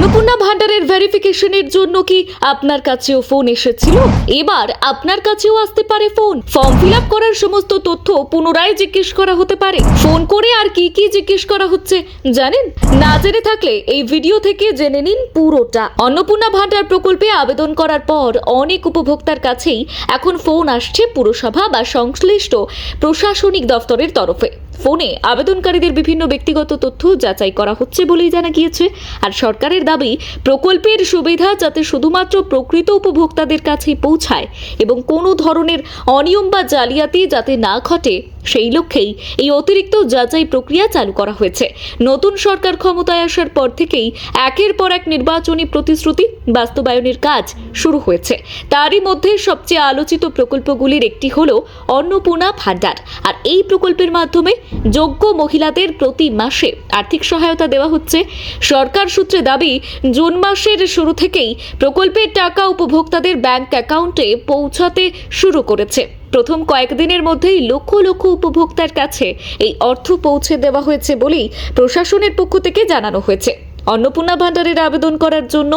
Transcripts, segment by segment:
অন্নপূর্ণা ভান্ডারের ভেরিফিকেশনের জন্য কি আপনার কাছেও ফোন এসেছিল? এবার আপনার কাছেও আসতে পারে ফোন। ফর্ম ফিল আপ করার সমস্ত তথ্য পুনরায় জিজ্ঞেস করা হতে পারে। ফোন করে আর কি কি জিজ্ঞেস করা হচ্ছে জানেন? না জেনে থাকলে এই ভিডিও থেকে জেনে নিন পুরোটা। অন্নপূর্ণা ভান্ডার প্রকল্পে আবেদন করার পর অনেক উপভোক্তার কাছেই এখন ফোন আসছে পুরসভা বা সংশ্লিষ্ট প্রশাসনিক দফতরের তরফে। ফোনে আবেদনকারীদের বিভিন্ন ব্যক্তিগত তথ্য যাচাই করা হচ্ছে বলেই জানা গিয়েছে। আর সরকারের দাবি, প্রকল্পের সুবিধা যাতে শুধুমাত্র প্রকৃত উপভোক্তাদের কাছেই পৌঁছায় এবং কোনো ধরনের অনিয়ম বা জালিয়াতি যাতে না ঘটে, সেই লক্ষ্যেই এই অতিরিক্ত যাচাই প্রক্রিয়া চালু করা হয়েছে। নতুন সরকার ক্ষমতায় আসার পর থেকেই একের পর এক নির্বাচনী প্রতিশ্রুতি বাস্তবায়নের কাজ শুরু হয়েছে। তারই মধ্যে সবচেয়ে আলোচিত প্রকল্পগুলির একটি হলো অন্নপূর্ণা ভান্ডার। আর এই প্রকল্পের মাধ্যমে যোগ্য মহিলাদের প্রতি মাসে আর্থিক সহায়তা দেওয়া হচ্ছে। সরকার সূত্রে দাবি, জুন মাসের শুরু থেকেই প্রকল্পের টাকা উপভোক্তাদের ব্যাংক অ্যাকাউন্টে পৌঁছাতে শুরু করেছে। প্রথম কয়েকদিনের মধ্যেই লক্ষ লক্ষ উপভোক্তার কাছে এই অর্থ পৌঁছে দেওয়া হয়েছে বলেই প্রশাসনের পক্ষ থেকে জানানো হয়েছে। অন্নপূর্ণা ভান্ডারের আবেদন করার জন্য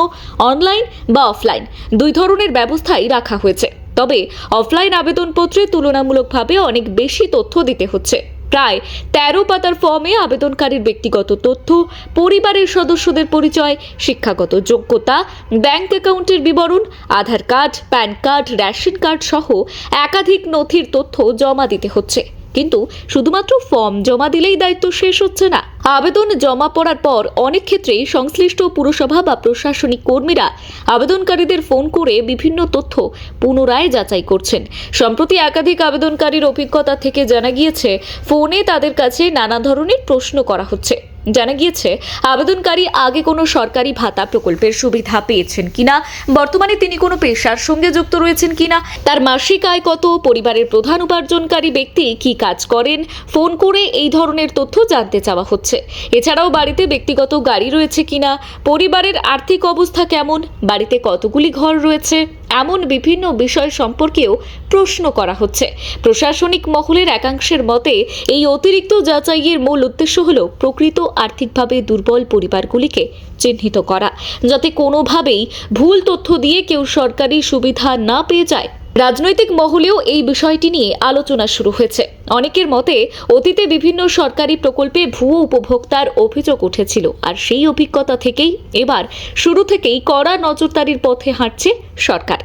অনলাইন বা অফলাইন দুই ধরনের ব্যবস্থাই রাখা হয়েছে। তবে অফলাইন আবেদনপত্রে তুলনামূলকভাবে অনেক বেশি তথ্য দিতে হচ্ছে। প্রায় 13 পাতার ফর্মে আবেদনকারীর ব্যক্তিগত তথ্য, পরিবারের সদস্যদের পরিচয়, শিক্ষাগত যোগ্যতা, ব্যাংক অ্যাকাউন্টের বিবরণ, Aadhaar card, PAN card, ration card সহ একাধিক নথির তথ্য জমা দিতে হচ্ছে। কিন্তু শুধুমাত্র ফর্ম জমা দিলেই দায়িত্ব শেষ হচ্ছে না। আবেদন জমা পড়ার পর অনেক ক্ষেত্রেই সংশ্লিষ্ট পুরসভা বা প্রশাসনিক কর্মীরা আবেদনকারীদের ফোন করে বিভিন্ন তথ্য পুনরায় যাচাই করছেন। সম্প্রতি একাধিক আবেদনকারীর অভিজ্ঞতা থেকে জানা গিয়েছে, ফোনে তাদের কাছে নানা ধরনের প্রশ্ন করা হচ্ছে। জানা গিয়েছে, আবেদনকারী আগে কোনো সরকারি ভাতা প্রকল্পের সুবিধা পেয়েছেন কিনা, বর্তমানে তিনি কোনো পেশার সঙ্গে যুক্ত রয়েছেন কিনা, তার মাসিক আয় কত, পরিবারের প্রধান উপার্জনকারী ব্যক্তি কি কাজ করেন, ফোন করে এই ধরনের তথ্য জানতে চাওয়া হচ্ছে। এছাড়াও বাড়িতে ব্যক্তিগত গাড়ি রয়েছে কিনা, পরিবারের আর্থিক অবস্থা কেমন, বাড়িতে কতগুলি ঘর রয়েছে, এমন বিভিন্ন বিষয় সম্পর্কেও প্রশ্ন করা হচ্ছে। প্রশাসনিক মহলের একাংশের মতে, এই অতিরিক্ত যাচাইয়ের মূল উদ্দেশ্য হল প্রকৃত আর্থিকভাবে দুর্বল পরিবারগুলিকে চিহ্নিত করা, যাতে কোনোভাবেই ভুল তথ্য দিয়ে কেউ সরকারি সুবিধা না পেয়ে যায়। রাজনৈতিক মহলেও এই বিষয়টি নিয়ে আলোচনা শুরু হয়েছে। অনেকের মতে, অতীতে বিভিন্ন সরকারি প্রকল্পে ভুয়ো উপভোক্তার অভিযোগ উঠেছিল, আর সেই অভিজ্ঞতা থেকেই এবার শুরু থেকেই কড়া নজরদারির পথে হাঁটছে সরকার।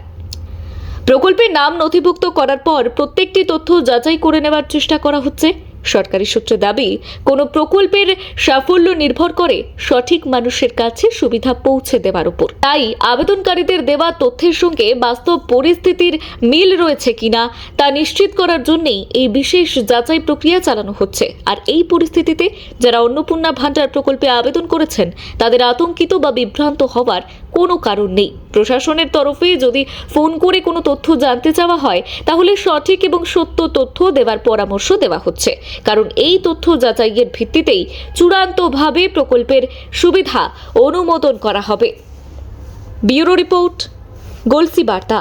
প্রকল্পের নাম নথিভুক্ত করার পর প্রত্যেকটি তথ্য যাচাই করে নেওয়ার চেষ্টা করা হচ্ছে। সরকারি সূত্রে দাবি, কোনো প্রকল্পের সাফল্য নির্ভর করে সঠিক মানুষের কাছে সুবিধা পৌঁছে দেওয়ার উপর। তাই আবেদনকারীদের দেওয়া তথ্যের সঙ্গে বাস্তব পরিস্থিতির মিল রয়েছে কিনা তা নিশ্চিত করার জন্যই এই বিশেষ যাচাই প্রক্রিয়া চালানো হচ্ছে। আর এই পরিস্থিতিতে যারা অন্নপূর্ণা ভান্ডার প্রকল্পে আবেদন করেছেন, তাদের আতঙ্কিত বা বিভ্রান্ত হওয়ার কোনো কারণ নেই। প্রশাসনের তরফে যদি ফোন করে কোনো তথ্য জানতে চাওয়া হয়, তাহলে সঠিক এবং সত্য তথ্য দেওয়ার পরামর্শ দেওয়া হচ্ছে। কারণ এই তথ্য যাচাইয়ের ভিত্তিতেই চূড়ান্তভাবে প্রকল্পের সুবিধা অনুমোদন করা হবে। ব্যুরো রিপোর্ট, গলসি বার্তা।